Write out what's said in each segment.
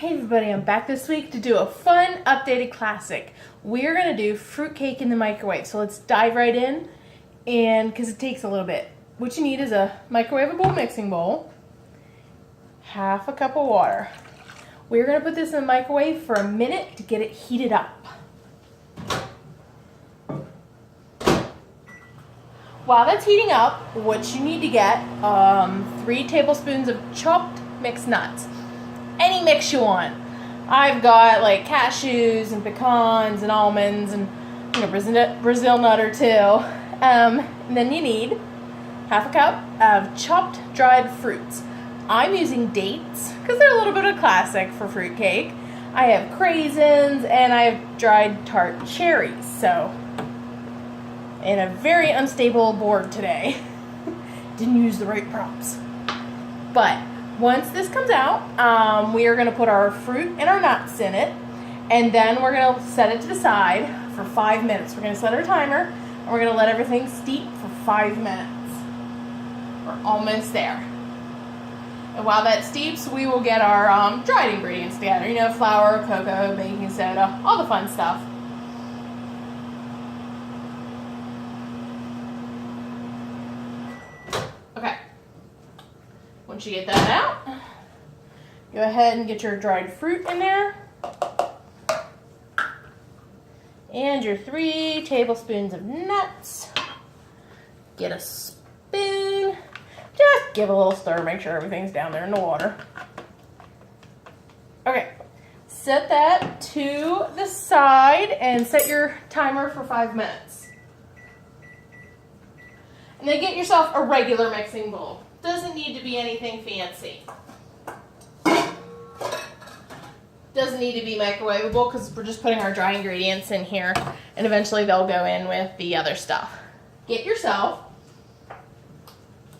Hey everybody, I'm back this week to do a fun updated classic. We're going to do fruitcake in the microwave. So let's dive right in, and because it takes a little bit. What you need is a microwavable mixing bowl, half a cup of water. We're going to put this in the microwave for a minute to get it heated up. While that's heating up, what you need to get, 3 tablespoons of chopped mixed nuts. Any mix you want. I've got like cashews and pecans and almonds and Brazil nut or two. And then you need half a cup of chopped dried fruits. I'm using dates because they're a little bit of a classic for fruitcake. I have craisins and I have dried tart cherries. So, in a very unstable board today. Didn't use the right props. But once this comes out, we are going to put our fruit and our nuts in it, and then we're going to set it to the side for 5 minutes. We're going to set our timer, and we're going to let everything steep for 5 minutes. We're almost there. And while that steeps, we will get our dried ingredients together. You know, flour, cocoa, baking soda, all the fun stuff. Okay. Once you get that out, go ahead and get your dried fruit in there. And your 3 tablespoons of nuts. Get a spoon. Just give a little stir, make sure everything's down there in the water. Okay, set that to the side and set your timer for 5 minutes. And then get yourself a regular mixing bowl. Doesn't need to be anything fancy. Doesn't need to be microwavable because we're just putting our dry ingredients in here and eventually they'll go in with the other stuff. Get yourself,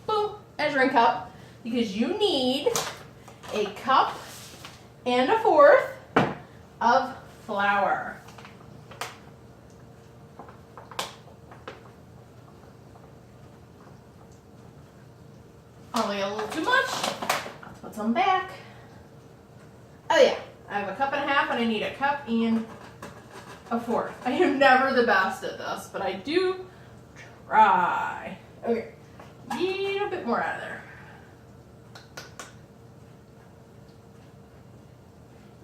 boom, measuring cup, because you need a cup and a fourth of flour. Probably a little too much. Let's put some back. Oh yeah, I have a cup and a half and I need a cup and a fourth. I am never the best at this, but I do try. Okay, a little bit more out of there.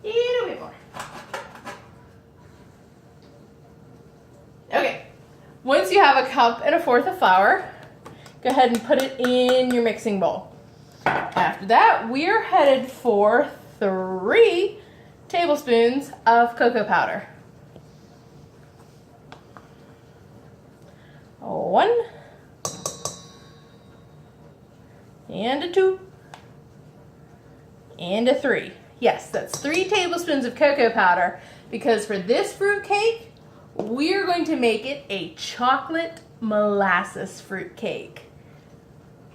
A little bit more. Okay, once you have a cup and a fourth of flour, go ahead and put it in your mixing bowl. After that, we're headed for 3 tablespoons of cocoa powder. 1 and a 2 and a 3. Yes, that's 3 tablespoons of cocoa powder because for this fruit cake, we're going to make it a chocolate molasses fruit cake.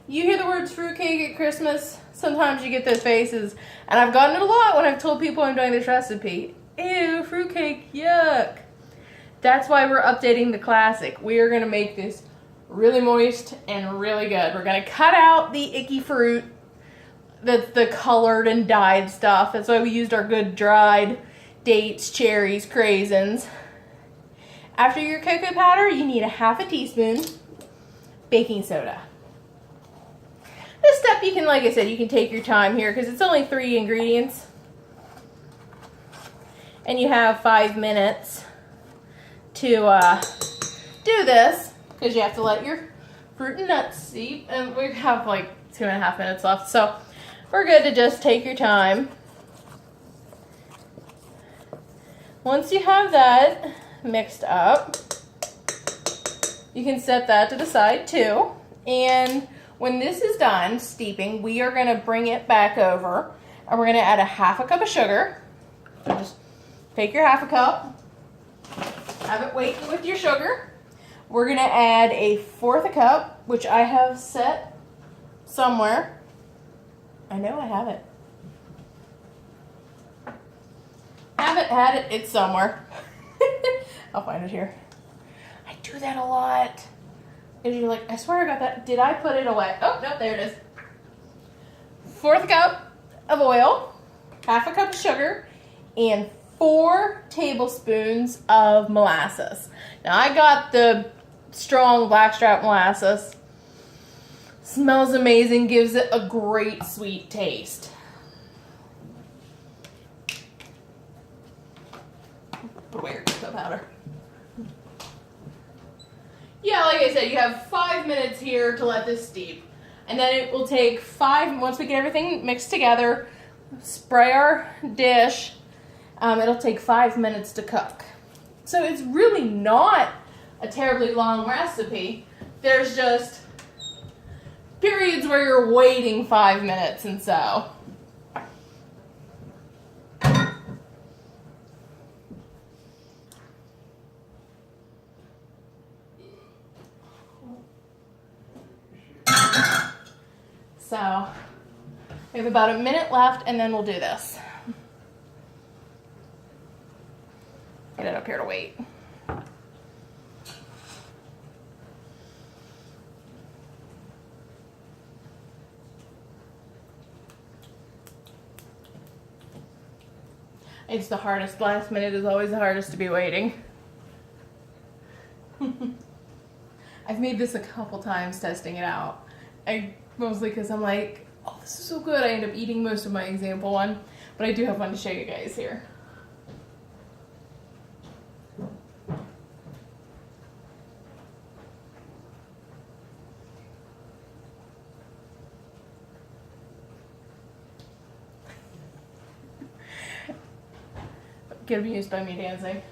You hear the words fruitcake at Christmas, sometimes you get those faces, and I've gotten it a lot when I've told people I'm doing this recipe. Ew, fruitcake, yuck. That's why we're updating the classic. We are going to make this really moist and really good. We're going to cut out the icky fruit, the colored and dyed stuff. That's why we used our good dried dates, cherries, craisins. After your cocoa powder, you need a half a teaspoon baking soda. This step you can, like I said, you can take your time here because it's only 3 ingredients. And you have 5 minutes to do this because you have to let your fruit and nuts steep. And we have like 2.5 minutes left. So we're good to just take your time. Once you have that mixed up, you can set that to the side too. And when this is done steeping, we are going to bring it back over and we're going to add a half a cup of sugar. So just take your half a cup, have it waiting with your sugar. We're going to add a fourth a cup, which I have set somewhere. I know I have it. Haven't had it, it's somewhere. I'll find it here. I do that a lot. And you're like, I swear I got that. Did I put it away? Oh, no, there it is. Fourth cup of oil. half a cup of sugar, and 4 tablespoons of molasses. Now I got the strong blackstrap molasses. Smells amazing, gives it a great sweet taste. Put away your cocoa powder. Yeah, like I said, you have 5 minutes here to let this steep. And then it will take 5, once we get everything mixed together, spray our dish, it'll take 5 minutes to cook. So it's really not a terribly long recipe. There's just periods where you're waiting 5 minutes and so. So we have about a minute left and then we'll do this. Get it up here to wait. It's the hardest. Last minute is always the hardest to be waiting. I've made this a couple times testing it out. Mostly because I'm like, oh, this is so good. I end up eating most of my example one. But I do have one to show you guys here. Get amused by me dancing.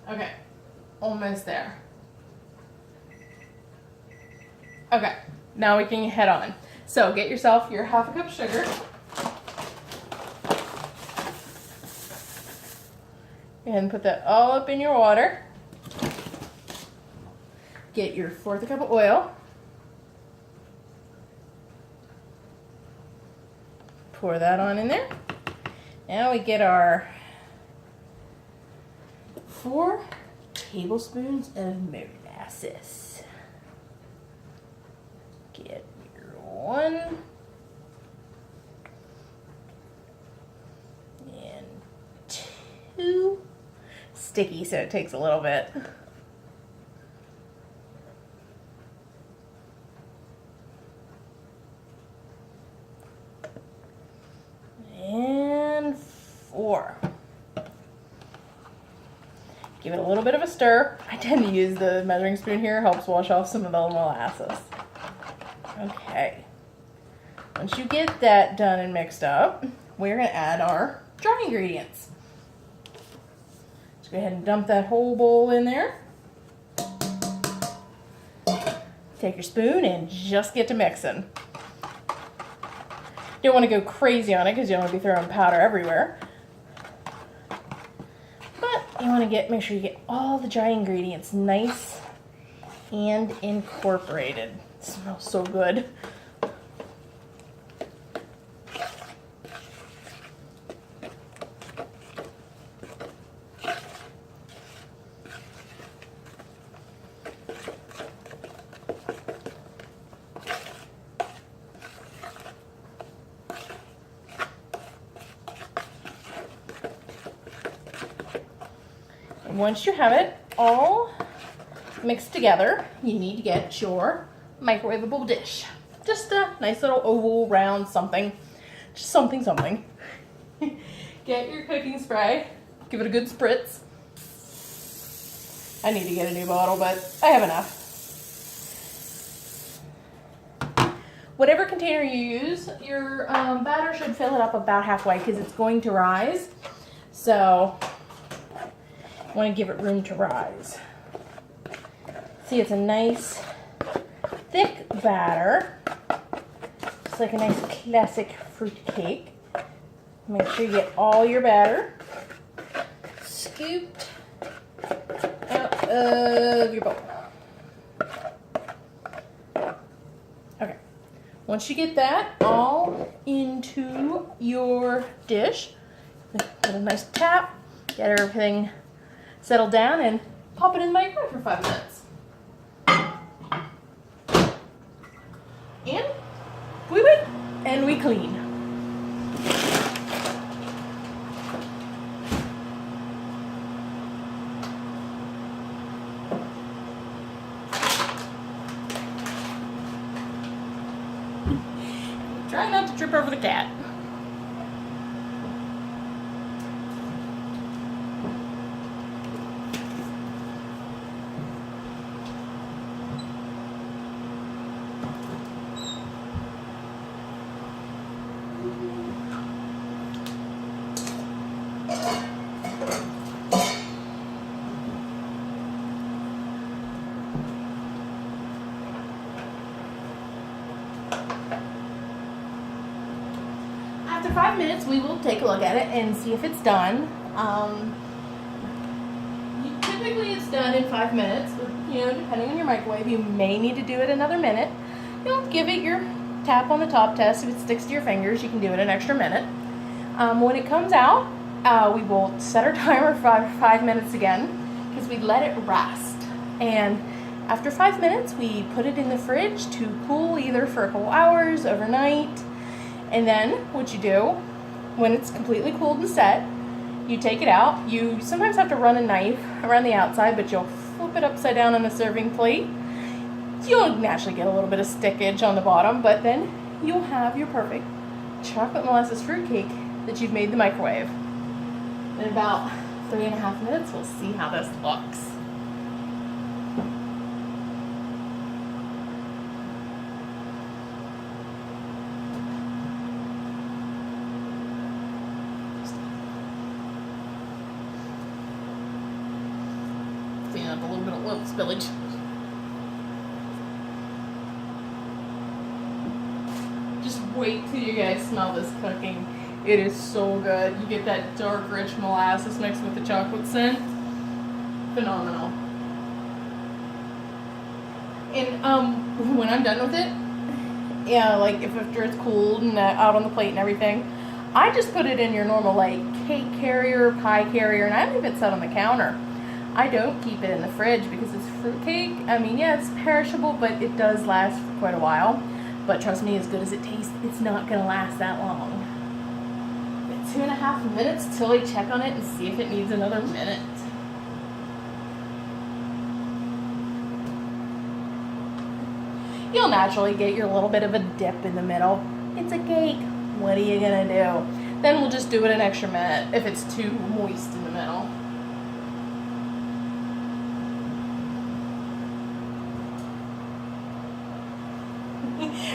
Okay, almost there. Okay, now we can head on. So get yourself your half a cup of sugar. And put that all up in your water. Get your 1/4 cup of oil. Pour that on in there. Now we get our 4 tablespoons of molasses. Get your 1 and 2. Sticky, so it takes a little bit. And 4. Give it a little bit of a stir. I tend to use the measuring spoon here, helps wash off some of the molasses. Okay. Once you get that done and mixed up, we're going to add our dry ingredients. Just go ahead and dump that whole bowl in there. Take your spoon and just get to mixing. You don't want to go crazy on it because you don't want to be throwing powder everywhere. But you want to make sure you get all the dry ingredients nice and incorporated. It smells so good. Once you have it all mixed together, you need to get your microwavable dish. Just a nice little oval, round something. Just something. Get your cooking spray. Give it a good spritz. I need to get a new bottle, but I have enough. Whatever container you use, your batter should fill it up about halfway because it's going to rise. So I want to give it room to rise. See, it's a nice thick batter. It's like a nice classic fruit cake. Make sure you get all your batter scooped out of your bowl. Okay. Once you get that all into your dish, give it a nice tap, get everything settled down, and pop it in the microwave for 5 minutes. And we wait and we clean. not to trip over the cat. After 5 minutes, we will take a look at it and see if it's done. Typically, it's done in 5 minutes, but, you know, depending on your microwave, you may need to do it another minute. You'll give it your tap on the top test. If it sticks to your fingers, you can do it an extra minute. When it comes out, we will set our timer for 5 minutes again, because we let it rest. And after 5 minutes, we put it in the fridge to cool either for a couple hours, overnight. And then what you do, when it's completely cooled and set, you take it out. You sometimes have to run a knife around the outside, but you'll flip it upside down on a serving plate. You'll naturally get a little bit of stickage on the bottom, but then you'll have your perfect chocolate molasses fruitcake that you've made in the microwave. In about 3.5 minutes, we'll see how this looks. Clean up a little bit of oil spillage. Just wait till you guys smell this cooking. It is so good. You get that dark, rich molasses mixed with the chocolate scent. Phenomenal. And when I'm done with it, yeah, like if after it's cooled and out on the plate and everything, I just put it in your normal like cake carrier, pie carrier, and I leave it set on the counter. I don't keep it in the fridge because it's fruitcake. I mean, yeah, it's perishable, but it does last for quite a while. But trust me, as good as it tastes, it's not gonna last that long. 2.5 minutes till I check on it and see if it needs another minute. You'll naturally get your little bit of a dip in the middle. It's a cake. What are you gonna do? Then we'll just do it an extra minute if it's too moist in the middle.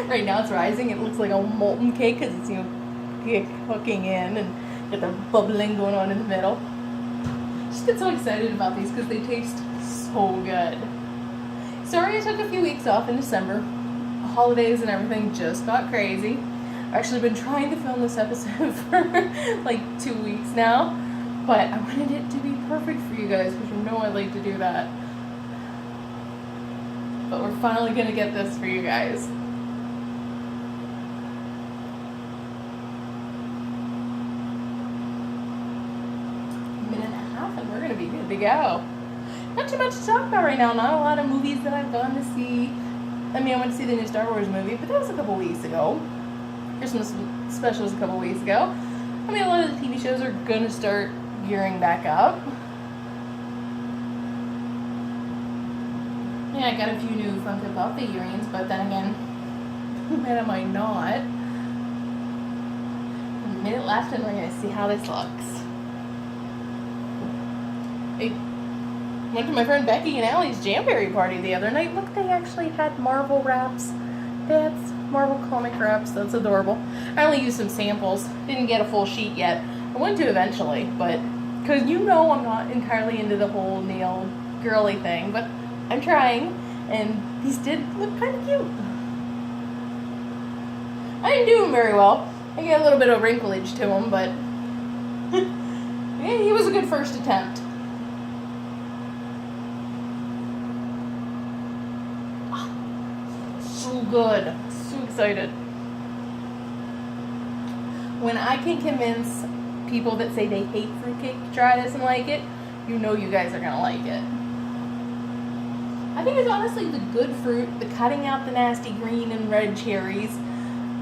Right now it's rising. It looks like a molten cake because it's, you know, cooking in and get the bubbling going on in the middle. Just get so excited about these because they taste so good. Sorry I took a few weeks off in December. Holidays and everything just got crazy. I've actually been trying to film this episode for like 2 weeks now, but I wanted it to be perfect for you guys because you know I like to do that. But we're finally gonna get this for you guys. And we're gonna be good to go. Not too much to talk about right now. Not a lot of movies that I've gone to see. I mean, I went to see the new Star Wars movie, but that was a couple weeks ago. Christmas special was a couple weeks ago. I mean, a lot of the TV shows are gonna start gearing back up. Yeah, I got a few new Funko Pop figurines, but then again, when am I not? A minute left and we're gonna see how this looks. I went to my friend Becky and Allie's Jamberry party the other night. Look, they actually had Marvel wraps. That's Marvel comic wraps. That's adorable. I only used some samples. Didn't get a full sheet yet. I want to eventually, but because you know I'm not entirely into the whole nail girly thing, but I'm trying, and these did look kind of cute. I didn't do them very well. I got a little bit of wrinklage to them, but yeah, he was a good first attempt. So good. So excited. When I can convince people that say they hate fruitcake to try this and like it, you know you guys are going to like it. I think it's honestly the good fruit, the cutting out the nasty green and red cherries,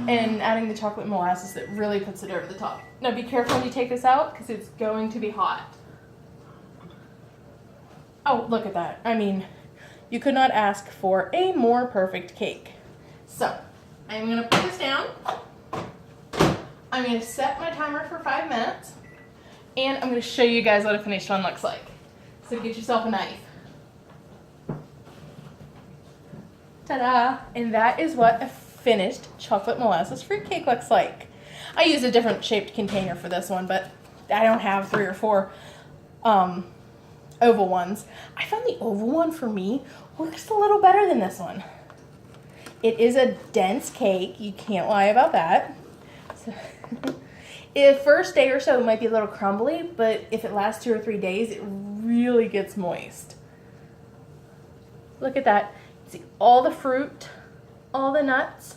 and adding the chocolate molasses that really puts it over the top. Now be careful when you take this out because it's going to be hot. Oh, look at that. I mean, you could not ask for a more perfect cake. So, I'm going to put this down. I'm going to set my timer for 5 minutes, and I'm going to show you guys what a finished one looks like. So get yourself a knife. Ta-da! And that is what a finished chocolate molasses fruitcake looks like. I use a different shaped container for this one, but I don't have 3 or 4 oval ones. I found the oval one for me works a little better than this one. It is a dense cake. You can't lie about that. So the first day or so it might be a little crumbly, but if it lasts 2 or 3 days, it really gets moist. Look at that. See all the fruit, all the nuts.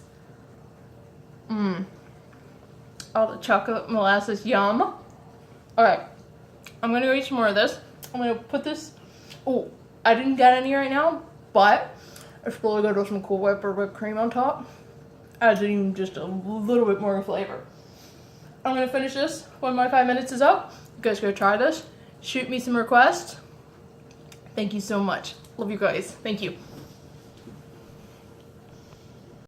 All the chocolate molasses, yum. All right, I'm gonna go eat some more of this. I'm gonna put this, oh, I didn't get any right now, but it's really good with some Cool Whip or whipped cream on top. Adds even just a little bit more flavor. I'm gonna finish this when my 5 minutes is up. You guys go try this. Shoot me some requests. Thank you so much. Love you guys. Thank you.